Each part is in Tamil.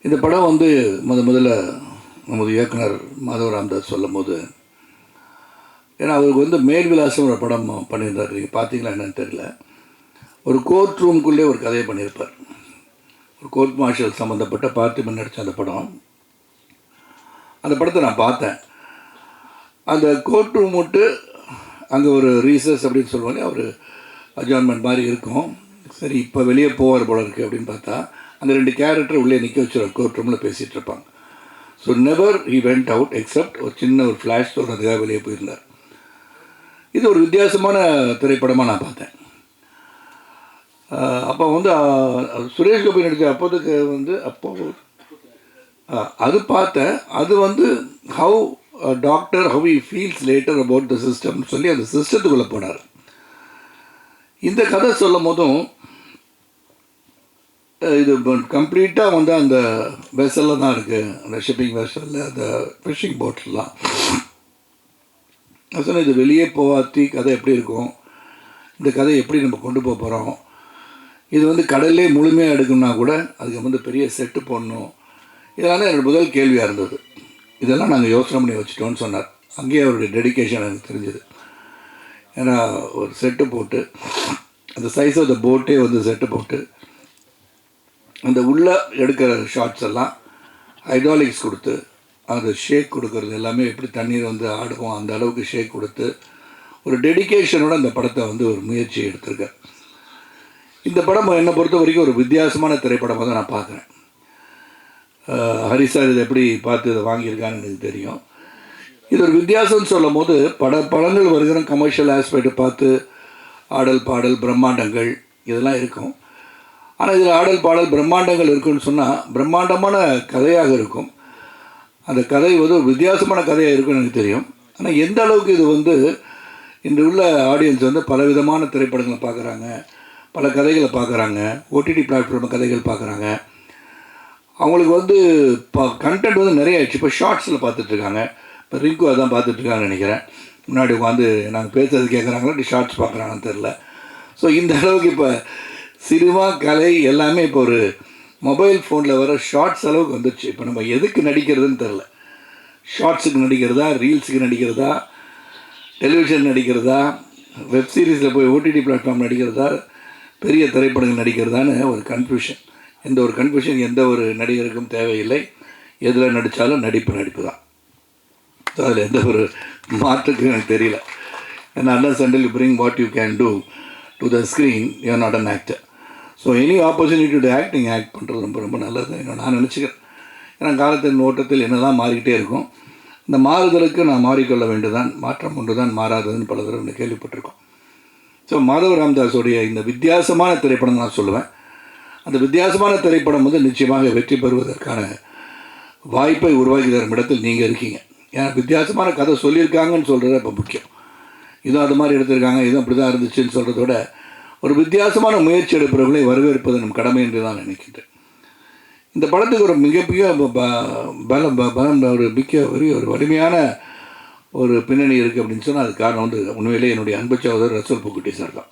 இந்த படம் வந்து முதல்ல நமது இயக்குனர் மாதவ ராமதாஸ் சொல்லும் போது, ஏன்னா அவருக்கு வந்து மேல் விலாசம் ஒரு படம் பண்ணியிருந்தார். நீங்கள் பார்த்தீங்களா என்னன்னு தெரியல. ஒரு கோர்ட் ரூம்குள்ளே ஒரு கதையை பண்ணியிருப்பார். ஒரு கோர்ட் மார்ஷல் சம்மந்தப்பட்ட பார்த்திபன் நடித்த அந்த படம். அந்த படத்தை நான் பார்த்தேன். அந்த கோர்ட் ரூம் விட்டு அங்கே ஒரு ரீசஸ் அப்படின்னு சொல்லுவாங்க, ஒரு அட்ஜாயின்மெண்ட் மாதிரி இருக்கும். சரி, இப்போ வெளியே போவார் போல இருக்குது அப்படின்னு பார்த்தா, அந்த ரெண்டு கேரக்டர் உள்ளே நிற்க வச்சுருவார். கோர்ட் ரூமில் பேசிகிட்டு இருப்பாங்க. So never he went out accept ஒரு சின்ன ஒரு ஃப்ளாஷ் சொல்கிறதுக்காக வெளியே போயிருந்தார். இது ஒரு வித்தியாசமான திரைப்படமாக நான் பார்த்தேன். அப்போ வந்து சுரேஷ் கோபி நடித்த அப்போதுக்கு வந்து அது பார்த்தேன். அது வந்து how doctor how he feels later about the சிஸ்டம்னு சொல்லி அந்த சிஸ்டத்துக்குள்ளே போனார். இந்த கதை சொல்லும் போதும் இது கம்ப்ளீட்டாக வந்து அந்த வெசலில் தான் இருக்குது, அந்த ஷிப்பிங் வெசலில், அந்த ஃபிஷிங் போட்லாம். சொன்னால் இது வெளியே போகாத்தி கதை எப்படி இருக்கும், இந்த கதை எப்படி நம்ம கொண்டு போக போகிறோம், இது வந்து கடல்லே முழுமையாக எடுக்கணும்னா கூட அதுக்கு வந்து பெரிய செட்டு போடணும். இதெல்லாம் தான் என்னோடய முதல் கேள்வியாக இருந்தது. இதெல்லாம் நாங்கள் யோசனை பண்ணி வச்சுட்டோன்னு சொன்னார். அங்கேயே அவருடைய டெடிக்கேஷன் எனக்கு தெரிஞ்சுது. ஏன்னா ஒரு செட்டு போட்டு அந்த சைஸ் ஆஃப் த போட்டே வந்து செட்டு போட்டு அந்த உள்ளே எடுக்கிற ஷாட்ஸ் எல்லாம் ஹைட்ராலிக்ஸ் கொடுத்து அந்த ஷேக் கொடுக்கறது எல்லாமே எப்படி தண்ணீர் வந்து ஆடுவோம் அந்த அளவுக்கு ஷேக் கொடுத்து ஒரு டெடிக்கேஷனோட அந்த படத்தை வந்து ஒரு முயற்சி எடுத்திருக்கேன். இந்த படம் என்னை பொறுத்த வரைக்கும் ஒரு வித்தியாசமான திரைப்படமாக தான் நான் பார்க்குறேன். ஹரிசார் இதை எப்படி பார்த்து இதை வாங்கியிருக்கான்னு எனக்கு தெரியும். இது ஒரு வித்தியாசம்னு சொல்லும் போது படங்கள் வருகிற கமர்ஷியல் ஆஸ்பெக்ட் பார்த்து ஆடல் பாடல் பிரம்மாண்டங்கள் இதெல்லாம் இருக்கும். ஆனால் இதில் ஆடல் பாடல் பிரம்மாண்டங்கள் இருக்குன்னு சொன்னால் பிரம்மாண்டமான கதையாக இருக்கும். அந்த கதை வந்து ஒரு வித்தியாசமான கதையாக இருக்குன்னு எனக்கு தெரியும். ஆனால் எந்த அளவுக்கு இது வந்து இன்று உள்ள ஆடியன்ஸ் வந்து பலவிதமான திரைப்படங்களை பார்க்குறாங்க, பல கதைகளை பார்க்குறாங்க, ஓடிடி பிளாட்ஃபார்ம் கதைகள் பார்க்குறாங்க. அவங்களுக்கு வந்து கண்டென்ட் வந்து நிறைய ஆயிடுச்சு. இப்போ ஷார்ட்ஸில் பார்த்துட்ருக்காங்க. இப்போ ரிங்கு அதான் பார்த்துட்ருக்காங்கன்னு நினைக்கிறேன். முன்னாடி உட்காந்து நாங்கள் பேசுறது கேட்குறாங்களா ஷார்ட்ஸ் பார்க்குறாங்கன்னு தெரில. ஸோ இந்த அளவுக்கு இப்போ சினிமா கலை எல்லாமே இப்போ ஒரு மொபைல் ஃபோனில் வர ஷார்ட்ஸ் அளவுக்கு வந்துடுச்சு. இப்போ நம்ம எதுக்கு நடிக்கிறதுன்னு தெரில. ஷார்ட்ஸுக்கு நடிக்கிறதா, ரீல்ஸுக்கு நடிக்கிறதா, டெலிவிஷன் நடிக்கிறதா, வெப் சீரிஸில் போய் ஓடிடி பிளாட்ஃபார்ம் நடிக்கிறதா, பெரிய திரைப்படங்கள் நடிக்கிறதான்னு ஒரு கன்ஃபியூஷன். எந்த ஒரு கன்ஃபியூஷன் எந்த ஒரு நடிகருக்கும் தேவையில்லை. எதில் நடித்தாலும் நடிப்பு தான். ஸோ அதில் எந்த ஒரு மாற்றுக்கும் எனக்கு தெரியல. ஏன்னா அண்டர்ஸ் until you bring what you can do to the screen you are not an actor. So any opportunity to act பண்ணுறது ரொம்ப ரொம்ப நல்லது நான் நினச்சிக்கிறேன். ஏன்னா காலத்தின் ஓட்டத்தில் என்னதான் மாறிக்கிட்டே இருக்கும். இந்த மாறுதலுக்கு நான் மாறிக்கொள்ள வேண்டுதான், மாற்றம் ஒன்று தான் மாறாததுன்னு பல தடவை கேள்விப்பட்டிருக்கோம். ஸோ மாதவ ராமதாஸோடைய இந்த வித்தியாசமான திரைப்படம் நான் சொல்லுவேன். அந்த வித்தியாசமான திரைப்படம் வந்து நிச்சயமாக வெற்றி பெறுவதற்கான வாய்ப்பை உருவாக்கி தரும் இடத்தில் நீங்கள் இருக்கீங்க. ஏன்னா வித்தியாசமான கதை சொல்லியிருக்காங்கன்னு சொல்கிறது இப்போ முக்கியம். இதுவும் அது மாதிரி எடுத்திருக்காங்க, இதுவும் அப்படி தான் இருந்துச்சுன்னு சொல்கிறத விட ஒரு வித்தியாசமான முயற்சி எடுப்பவர்களை வரவேற்பது நம் கடமை என்று தான் நினைக்கின்றேன். இந்த படத்துக்கு ஒரு மிகப்பெரிய ஒரு வலிமையான ஒரு பின்னணி இருக்குது அப்படின்னு சொன்னால் அது காரணம் வந்து உண்மையிலே என்னுடைய அன்பு சகோதரர் ரசூல் பூக்குட்டி சார் தான்.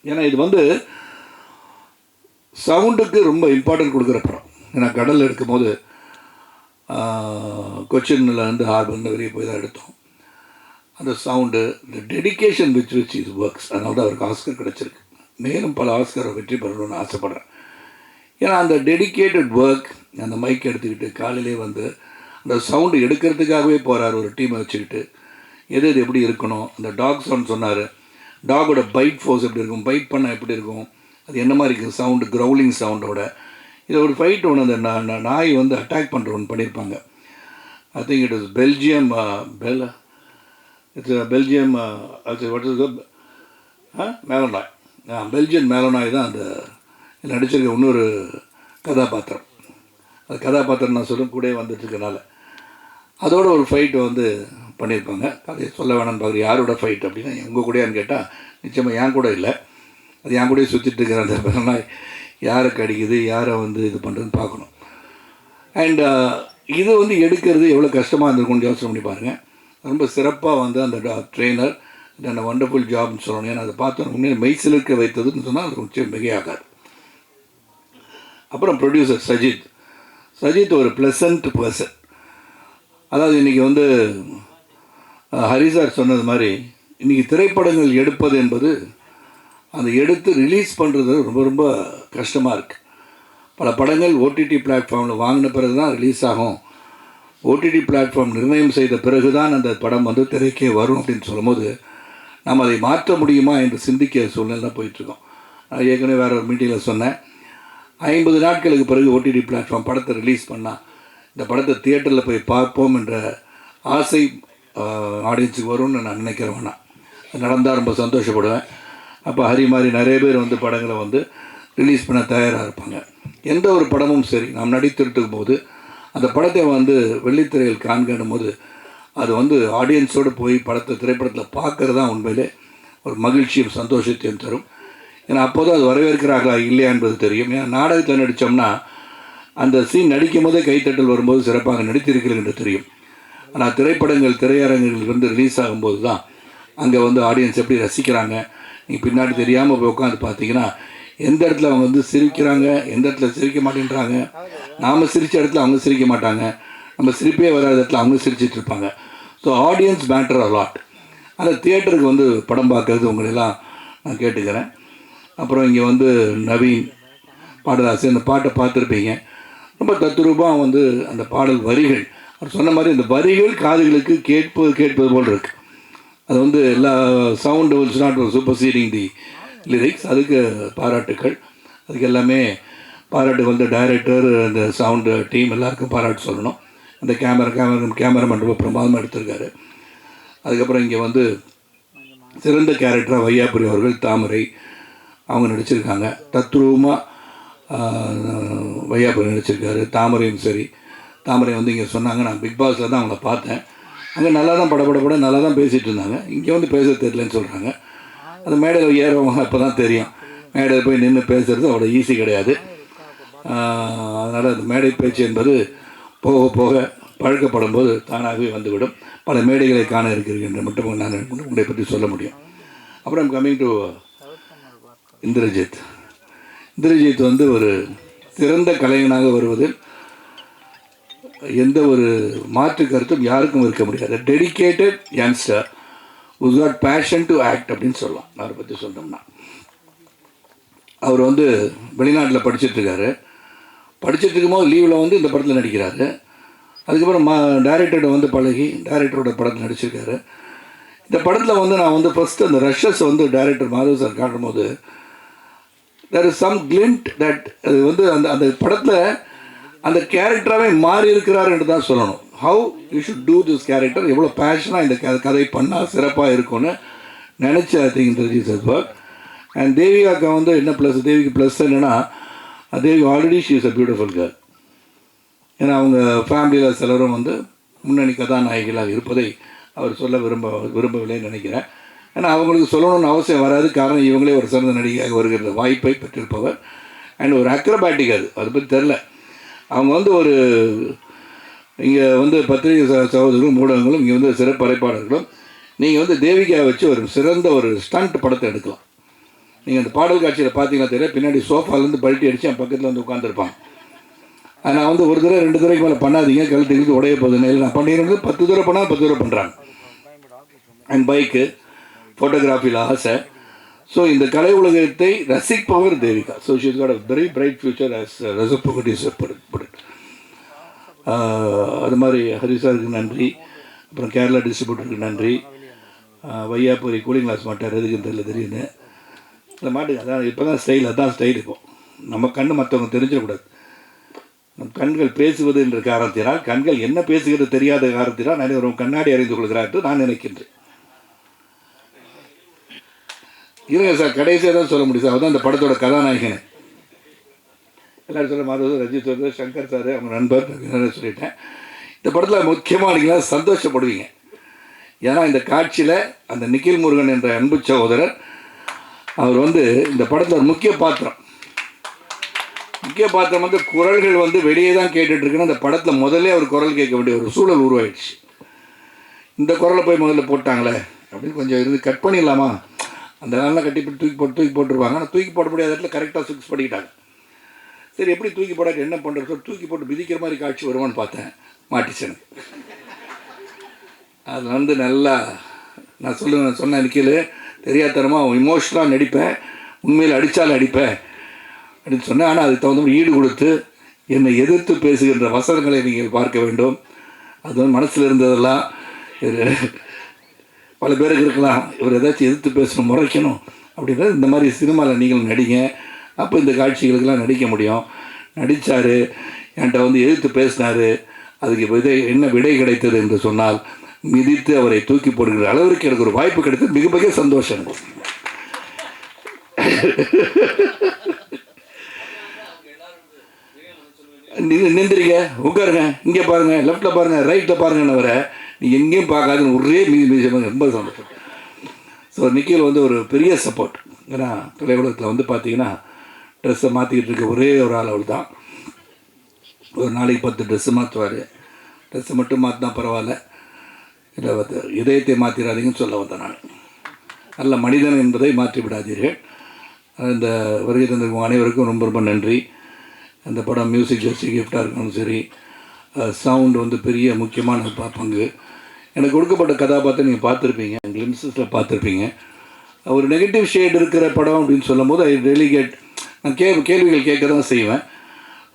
ஏன்னா இது வந்து சவுண்டுக்கு ரொம்ப இம்பார்ட்டன்ட் கொடுக்குற படம். ஏன்னா கடலில் எடுக்கும்போது கொச்சினில் வந்து ஹார்பர்னு வெளியே போய் தான் எடுத்தோம். அந்த சவுண்டு, இந்த டெடிக்கேஷன் விச் இஸ் ஒர்க்ஸ், அதனால தான் அவருக்கு ஆஸ்கர் கிடச்சிருக்கு. மேலும் பல ஆஸ்கரை வெற்றி பெறணும்னு ஆசைப்பட்றேன். ஏன்னா அந்த டெடிக்கேட்டட் ஒர்க், அந்த மைக் எடுத்துக்கிட்டு காலையிலே வந்து அந்த சவுண்டு எடுக்கிறதுக்காகவே போகிறார். ஒரு டீமை வச்சுக்கிட்டு எது எப்படி இருக்கணும், அந்த டாக் சவுண்ட் சொன்னார். டாகோட பைட் ஃபோர்ஸ் எப்படி இருக்கும், பைட் பண்ணால் எப்படி இருக்கும், அது என்ன மாதிரி இருக்குது சவுண்டு, க்ரௌலிங் சவுண்டோட. இதை ஒரு ஃபைட் ஒன்று அந்த நாய் வந்து அட்டாக் பண்ணுற ஒன்று பண்ணியிருப்பாங்க. I think it is Belgium மேலோனாய். பெல்ஜியன் மேலோனாய் தான் அந்த நடிச்சிருக்க இன்னொரு கதாபாத்திரம். அது கதாபாத்திரம் நான் சொல்லும் கூட வந்துட்டுருக்கனால அதோட ஒரு ஃபைட்டு வந்து பண்ணியிருப்பாங்க. அதை சொல்ல வேணான்னு பார்க்குற யாரோட ஃபைட் அப்படின்னா உங்கள் கூடயான்னு கேட்டால் நிச்சயமாக என் கூட இல்லை. அது என் கூடயே சுற்றிட்டு இருக்கிற அந்த மேலோனாய் யாருக்கு அடிக்குது, யாரை வந்து இது பண்ணுறதுன்னு பார்க்கணும். அண்ட் இது வந்து எடுக்கிறது எவ்வளோ கஷ்டமாக இருந்திருக்கும்னு யோசனை பண்ணி பாருங்கள். ரொம்ப சிறப்பாக வந்து அந்த ட்ரெயினர் அந்த வண்டர்ஃபுல் ஜாப்னு சொல்லணும். ஏன்னா அதை பார்த்தோம் உண்மையை மெய்சிலிருக்க வைத்ததுன்னு சொன்னால் அது நிச்சயம் மிகையாகாது. அப்புறம் ப்ரொடியூசர் சஜித் ஒரு ப்ளசன்ட் பர்சன். அதாவது இன்றைக்கி வந்து ஹரி சார் சொன்னது மாதிரி இன்றைக்கி திரைப்படங்கள் எடுப்பது என்பது அதை எடுத்து ரிலீஸ் பண்ணுறது ரொம்ப ரொம்ப கஷ்டமாக இருக்குது. பல படங்கள் ஓடிடி பிளாட்ஃபார்மில் வாங்கின பிறகு தான் ரிலீஸ் ஆகும். ஓடிடி பிளாட்ஃபார்ம் நிர்ணயம் செய்த பிறகு தான் அந்த படம் வந்து திரைக்கே வரும் அப்படின்னு சொல்லும்போது நாம் அதை மாற்ற முடியுமா என்று சிந்திக்க சூழ்நிலை தான் போயிட்டுருக்கோம். நான் ஏற்கனவே வேறு ஒரு மீட்டிங்கில் சொன்னேன், 50 நாட்களுக்கு பிறகு ஓடிடி பிளாட்ஃபார்ம் படத்தை ரிலீஸ் பண்ணால் இந்த படத்தை தியேட்டரில் போய் பார்ப்போம் என்ற ஆசை ஆடியன்ஸுக்கு வரும்னு நான் நினைக்கிறேன். வேணாம், அது நடந்தால் ரொம்ப சந்தோஷப்படுவேன். அப்போ ஹரி மாதிரி நிறைய பேர் வந்து படங்களை வந்து ரிலீஸ் பண்ண தயாராக இருப்பாங்க. எந்த ஒரு படமும் சரி, நாம் நடித்திருக்கும் போது அந்த படத்தை வந்து வெள்ளித்திரையில் காண்கணும் போது அது வந்து ஆடியன்ஸோடு போய் திரைப்படத்தில் பார்க்கறது தான் உண்மையிலே ஒரு மகிழ்ச்சியும் சந்தோஷத்தையும் தரும். ஏன்னா அப்போது அது வரவேற்கிறார்களா இல்லையா என்பது தெரியும். ஏன்னா நாடகத்தில் நடித்தோம்னா அந்த சீன் நடிக்கும் போதே கைத்தட்டல் வரும்போது சிறப்பாக நடித்திருக்கிறீர்கள் என்று தெரியும். ஆனால் திரைப்படங்கள் திரையரங்குகள் வந்து ரிலீஸ் ஆகும்போது தான் அங்கே வந்து ஆடியன்ஸ் எப்படி ரசிக்கிறாங்க. நீங்கள் பின்னாடி தெரியாமல் போய் உட்காந்து பார்த்தீங்கன்னா எந்த இடத்துல அவங்க வந்து சிரிக்கிறாங்க, எந்த இடத்துல சிரிக்க மாட்டேன்றாங்க. நாம் சிரித்த இடத்துல அவங்க சிரிக்க மாட்டாங்க, நம்ம சிரிப்பே வராத இடத்துல அவங்க சிரிச்சிட்டு இருப்பாங்க. So audience matter a lot. அந்த தியேட்டருக்கு வந்து படம் பார்க்கறது உங்களெல்லாம் நான் கேட்டுக்கிறேன். அப்புறம் இங்கே வந்து நவீன் பாடலாசி அந்த பாட்டை பார்த்துருப்பீங்க. ரொம்ப தத்ரூபமாக வந்து அந்த பாடல் வரிகள் அவர் சொன்ன மாதிரி அந்த வரிகள் காதுகளுக்கு கேட்பது போல் இருக்குது. அது வந்து எல்லா sound it's not super seeding the lyrics. அதுக்கு பாராட்டுக்கள். அதுக்கு எல்லாமே பாராட்டு வந்து டைரக்டர், அந்த சவுண்டு டீம் எல்லாருக்கும் பாராட்டு சொல்லணும். அந்த கேமராமேன் ரொம்ப பிரமாதமாக எடுத்திருக்காரு. அதுக்கப்புறம் இங்கே வந்து சிறந்த கேரக்டராக வையாபுரி அவர்கள், தாமரை அவங்க நடிச்சிருக்காங்க. தத்ரூபமாக வையாபுரி நடிச்சிருக்காரு. தாமரையும் சரி, தாமரை வந்து இங்கே சொன்னாங்க, நான் பிக் பாஸில் தான் அவங்கள பார்த்தேன், அங்கே நல்லா தான் பட நல்லா தான் பேசிகிட்டு இருந்தாங்க, இங்கே வந்து பேச தெரியலன்னு சொல்கிறாங்க. அந்த மேடையில் ஏறவங்க அப்போ தான் தெரியும், மேடையில் போய் நின்று பேசுகிறது அவ்வளோ ஈஸி கிடையாது. அதனால் அந்த மேடை பேச்சு என்பது போக போக பழக்கப்படும் போது தானாகவே வந்துவிடும். பல மேடைகளை காண இருக்கிறீர்கள் என்று மட்டும் நான் உங்களை பற்றி சொல்ல முடியும். அப்புறம் கம்மிங் டு இந்திரஜித் வந்து ஒரு சிறந்த கலைஞனாக வருவதில் எந்த ஒரு மாற்று கருத்தும் யாருக்கும் இருக்க முடியாது. Dedicated youngster who's got passion to act அப்படின்னு சொல்லலாம். அவரை பற்றி சொல்லணும்னா அவர் வந்து வெளிநாட்டில் படிச்சுட்ருக்காரு. படிச்சுட்டு இருக்கும்போது லீவில் வந்து இந்த படத்தில் நடிக்கிறாரு. அதுக்கப்புறம் டைரக்டர்கிட்ட வந்து பழகி டைரக்டரோட படத்தில் நடிச்சிருக்காரு. இந்த படத்தில் வந்து நான் வந்து ஃபஸ்ட்டு அந்த ரஷ்ஷஸ் வந்து டைரக்டர் மாதவ் சார் காட்டும் போது there is some glint that அது வந்து அந்த அந்த படத்தில் அந்த கேரக்டராகவே மாறி இருக்கிறார் என்று தான் சொல்லணும். How you should do this character, எவ்வளோ பேஷனாக இந்த கதை பண்ணால் சிறப்பாக இருக்கும்னு நினச்சி I think Indrajith sir work. And தேவிகாவுக்கு வந்து என்ன ப்ளஸ், தேவிக்கு ப்ளஸ் என்னென்னா Devi already she is a beautiful girl. ஏன்னா அவங்க ஃபேமிலியில் சிலரும் வந்து முன்னணி கதாநாயகிகளாக இருப்பதை அவர் சொல்ல விரும்பவில்லைன்னு நினைக்கிறேன். ஏன்னா அவங்களுக்கு சொல்லணும்னு அவசியம் வராது. காரணம் இவங்களே ஒரு சிறந்த நடிகையாக வருகிற வாய்ப்பை பெற்றிருப்பவர். அண்ட் ஒரு அக்ரபேட்டிக் அதை பற்றி தெரில. அவங்க வந்து ஒரு இங்கே வந்து பத்திரிகை சகோதரர்களும் ஊடகங்களும் இங்கே வந்து சிறப்பு அழைப்பாளர்களும் நீங்கள் வந்து தேவிகாவை வச்சு ஒரு சிறந்த ஒரு ஸ்டண்ட் படத்தை எடுக்கலாம். நீங்கள் அந்த பாடல் காட்சியில் பார்த்தீங்கன்னா தெரியல, பின்னாடி சோஃபாலேருந்து பல்ட்டி அடித்து என் பக்கத்தில் வந்து உட்காந்துருப்பாங்க. நான் வந்து ஒரு தடவை 2 தடவைக்கு மேலே பண்ணாதீங்க, கழுத்து உடைய போகுதுன்னு. நான் பண்ணிடுறது 10 தடவை பண்ணால் 10 தடவை பண்ணுறாங்க. அண்ட் பைக்கு ஃபோட்டோகிராஃபியில் ஆசை. ஸோ இந்த கலை உலகத்தை ரசிப்பவர் Devika. So she's got a very bright future as ரசப்புகட்டி அது மாதிரி ஹரிசாருக்கு நன்றி. அப்புறம் கேரளா டிஸ்ட்ரிபியூட்டருக்கு நன்றி. வையாபுரி கூலிங் கிளாஸ் மாட்டார், எதுக்குன்னு தெரியல திடீர்னு இந்த மாட்டுக்கு. அதான் இப்போ தான் ஸ்டைல், அதுதான் ஸ்டைல். இப்போ நம்ம கண் மற்றவங்க தெரிஞ்சிடக்கூடாது. நம் கண்கள் பேசுவது என்ற காரணத்தினால், கண்கள் என்ன பேசுகிறது தெரியாத காரணத்தினால் நிறைய ஒரு கண்ணாடி அறிந்து கொள்கிறார் என்று நான் நினைக்கின்றேன். இருங்க சார், கடைசியாக தான் சொல்ல முடியும் சார். அதுதான் இந்த படத்தோட கதாநாயகனை எல்லோரும் சொல்ல மாதவ், ரஜித் வந்து சங்கர் சார் அவங்க நண்பர் சொல்லிட்டேன். இந்த படத்தில் முக்கியமாக நீங்களா சந்தோஷப்படுவீங்க. ஏன்னா இந்த காட்சியில் அந்த நிக்கில் முருகன் என்ற அன்பு சகோதரர் அவர் வந்து இந்த படத்தில் ஒரு முக்கிய பாத்திரம் வந்து குரல்கள் வந்து வெளியே தான் கேட்டுட்ருக்குன்னு அந்த படத்தில் முதல்ல அவர் குரல் கேட்க வேண்டிய ஒரு சூழல் உருவாயிடுச்சு. இந்த குரலை போய் முதல்ல போட்டாங்களே அப்படின்னு கொஞ்சம் இருந்து கட் பண்ணிடலாமா, அந்த நாளெலாம் கட்டி தூக்கி போட்டுருவாங்க. ஆனால் தூக்கி போட முடியாத இடத்துல கரெக்டாக ஃபிக்ஸ் பண்ணிக்கிட்டாங்க. சரி எப்படி தூக்கி போடாட்டி என்ன பண்ணுறது சொல்லி தூக்கி போட்டு மிதிக்கிற மாதிரி காட்சி வருவான்னு பார்த்தேன், மாட்டிச்சு எனக்கு. அது வந்து நல்லா நான் சொன்ன நிற்கல தெரியாதனமாக இமோஷனலாக நடிப்பேன், உண்மையில் அடித்தாலும் அடிப்பேன் அப்படின்னு சொன்னேன். ஆனால் அதுக்கு தகுந்த மாதிரி ஈடு கொடுத்து என்னை எதிர்த்து பேசுகின்ற வசனங்களை நீங்கள் பார்க்க வேண்டும். அது வந்து மனசில் இருந்ததெல்லாம் பல பேருக்கு இருக்கலாம், இவர் ஏதாச்சும் எதிர்த்து பேசணும், முறைக்கணும் அப்படின்றது. இந்த மாதிரி சினிமாவில் நீங்கள் நடிங்க, அப்போ இந்த காட்சிகளுக்கெல்லாம் நடிக்க முடியும். நடித்தார், என்கிட்ட வந்து எதிர்த்து பேசினார். அதுக்கு என்ன விடை கிடைத்தது என்று சொன்னால், மிதித்து அவரை தூக்கி போடுகிற அளவிற்கு எனக்கு ஒரு வாய்ப்பு கிடைத்தது. மிக மிக சந்தோஷம். நின்றுங்க, உட்காருங்க, இங்கே பாருங்கள், லெஃப்டில் பாருங்கள், ரைட்டில் பாருங்கன்னு வர நீ எங்கேயும் பார்க்காதுன்னு ஒரே மீதி ரொம்ப சந்தோஷம். ஸோ நிக்கில் வந்து ஒரு பெரிய சப்போர்ட். ஏன்னா தொலைவுலகத்தில் வந்து பார்த்தீங்கன்னா ட்ரெஸ்ஸை மாற்றிக்கிட்டு இருக்க ஒரே ஒரு ஆள் அவள் தான். ஒரு நாளைக்கு 10 ட்ரெஸ்ஸு மாற்றுவார். ட்ரெஸ்ஸை மட்டும் மாற்றினா பரவாயில்ல, இல்லை வந்து இதயத்தை மாற்றிடாதீங்கன்னு சொல்ல வந்தேன் நான். நல்ல மனிதன் என்பதை மாற்றி விடாதீர்கள். இந்த வருகை தந்திருக்கும் அனைவருக்கும் ரொம்ப ரொம்ப நன்றி. அந்த படம் மியூசிக் ஜஸ்ட் கிஃப்டாக இருக்கணும், சரி சவுண்டு வந்து பெரிய முக்கியமான பங்கு. எனக்கு கொடுக்கப்பட்ட கதாபாத்திரம் நீங்கள் பார்த்துருப்பீங்க, கிளிம்ஸஸில் பார்த்துருப்பீங்க. ஒரு நெகட்டிவ் ஷேட் இருக்கிற படம் அப்படின்னு சொல்லும் போது ஐ ரியலி கெட், நான் கேள்விகள் கேட்க தான் செய்வேன்.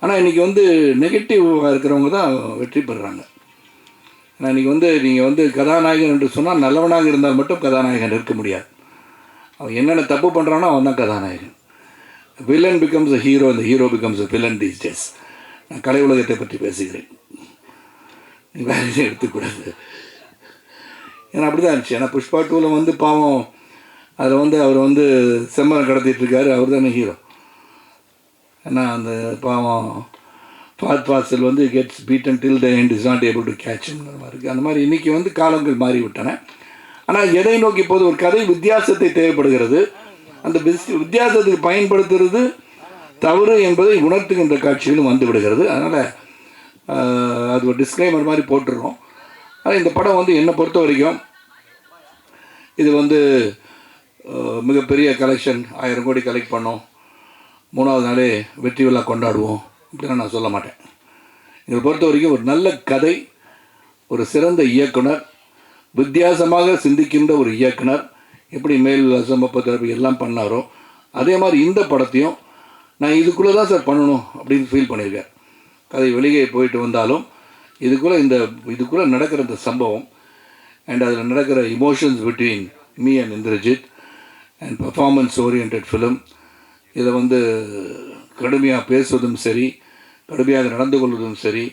ஆனால் இன்றைக்கி வந்து நெகட்டிவாக இருக்கிறவங்க தான் வெற்றி பெறுறாங்க. ஏன்னா இன்றைக்கி வந்து நீங்கள் வந்து கதாநாயகன் என்று சொன்னால் நல்லவனாக இருந்தால் மட்டும் கதாநாயகன் இருக்க முடியாது. அவன் என்னென்ன தப்பு பண்ணுறானோ அவன் தான் கதாநாயகன். வில்லன் பிகம்ஸ் அ ஹீரோ, அந்த hero becomes a villain these days. நான் கலை உலகத்தை பற்றி பேசுகிறேன், நீ வேறு எதுவும் எடுத்துக்கூடாது. ஏன்னா அப்படி தான் இருந்துச்சு. ஏன்னா புஷ்பா 2ல் வந்து பாவம் அதில் வந்து அவர் வந்து செம்மரம் கடத்திட்டுருக்காரு, அவர் தானே ஹீரோ. ஏன்னா அந்த பாவம் ஃபாத் ஃபாசில் வந்து gets beaten till the end is not able to கேட்ச்ங்கிற மாதிரி இருக்குது. அந்த மாதிரி இன்றைக்கி வந்து காலங்கள் மாறிவிட்டன. ஆனால் எதை நோக்கி போது ஒரு கதை வித்தியாசத்தை தேவைப்படுகிறது. அந்த வித்தியாசத்துக்கு பயன்படுத்துறது தவறு என்பதை உணர்த்துகின்ற காட்சிகளும் வந்து விடுகிறது. அதனால் அது ஒரு டிஸ்க்ளைமர் மாதிரி போட்டுடுறோம். ஆனால் இந்த படம் வந்து என்னை பொறுத்த வரைக்கும் இது வந்து மிகப்பெரிய கலெக்ஷன், 1000 கோடி கலெக்ட் பண்ணோம், 3வது நாளே வெற்றி விழா கொண்டாடுவோம் அப்படின்னு நான் சொல்ல மாட்டேன். இதை பொறுத்த வரைக்கும் ஒரு நல்ல கதை, ஒரு சிறந்த இயக்குனர், வித்தியாசமாக சிந்திக்கின்ற ஒரு இயக்குனர், எப்படி மேல் சம்பப்ப எல்லாம் பண்ணாரோ அதே மாதிரி இந்த படத்தையும் நான் இதுக்குள்ளே தான் சார் பண்ணணும் அப்படின்னு ஃபீல் பண்ணியிருக்கேன். கதை வெளியே போயிட்டு வந்தாலும் இதுக்குள்ளே நடக்கிற இந்த சம்பவம் அண்ட் அதில் நடக்கிற emotions between me and Indrajith and performance orient film, இதை வந்து கடுமையாக பேசுவதும் சரி, கடுமையாக நடந்து கொள்வதும் சரி,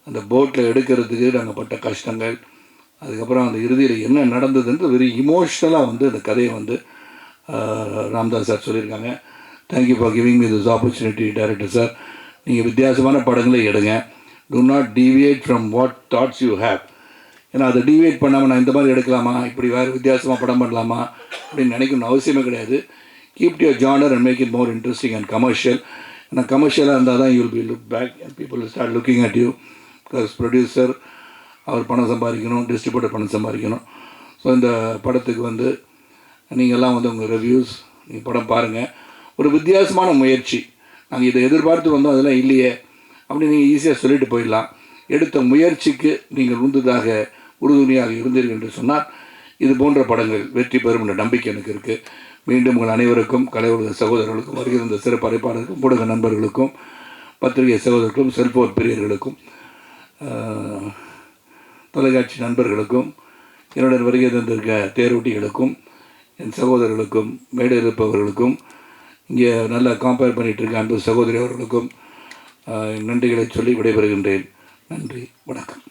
அந்த போட்டில் எடுக்கிறதுக்கு நாங்கள் பட்ட கஷ்டங்கள், அதுக்கப்புறம் அந்த இறுதியில் என்ன நடந்ததுன்றது வெரி இமோஷ்னலாக வந்து அந்த கதையை வந்து ராம்தாஸ் சார் சொல்லியிருக்காங்க. Thank you for giving me this opportunity director sir. நீங்கள் வித்தியாசமான படங்களை எடுங்க, do not deviate from what thoughts you have. ஏன்னா அதை டிவியேட் பண்ணாமல் நான் இந்த மாதிரி எடுக்கலாமா, இப்படி வேறு வித்தியாசமாக படம் பண்ணலாமா அப்படின்னு நினைக்கணும்னு அவசியமே கிடையாது. Keep your genre and make it more interesting and commercial. ஏன்னா கமர்ஷியலாக இருந்தால் தான் you will be look back and people will start looking at you. Because producer அவர் பணம் சம்பாதிக்கணும், டிஸ்ட்ரிபியூட்டர் பணம் சம்பாதிக்கணும். ஸோ இந்த படத்துக்கு வந்து நீங்கள்லாம் வந்து உங்கள் ரிவ்யூஸ், நீங்கள் படம் பாருங்கள். ஒரு வித்தியாசமான முயற்சி, நாங்கள் இதை எதிர்பார்த்து வந்தோம், அதெல்லாம் இல்லையே அப்படி நீங்கள் ஈஸியாக சொல்லிட்டு போயிடலாம். எடுத்த முயற்சிக்கு நீங்கள் உறுதுணையாக இருந்தீர்கள் என்று சொன்னால் இது போன்ற படங்கள் வெற்றி பெறும் என்ற நம்பிக்கை எனக்கு இருக்குது. மீண்டும் உங்கள் அனைவருக்கும், கலை உலக சகோதரர்களுக்கும், வருகிற சிறப்பு அழைப்பாளருக்கும், ஊடக நண்பர்களுக்கும், பத்திரிகை சகோதரர்களுக்கும், செல்போன் பிரியர்களுக்கும், தொலைக்காட்சி நண்பர்களுக்கும், என்னுடன் வருகை தந்திருக்க தேர்வூட்டிகளுக்கும், என் சகோதரர்களுக்கும், மேடையில் இருப்பவர்களுக்கும், இங்கே நல்லா கம்பேர் பண்ணிகிட்ருக்க அன்பு சகோதரி அவர்களுக்கும் நன்றிகளை சொல்லி விடைபெறுகின்றேன். நன்றி, வணக்கம்.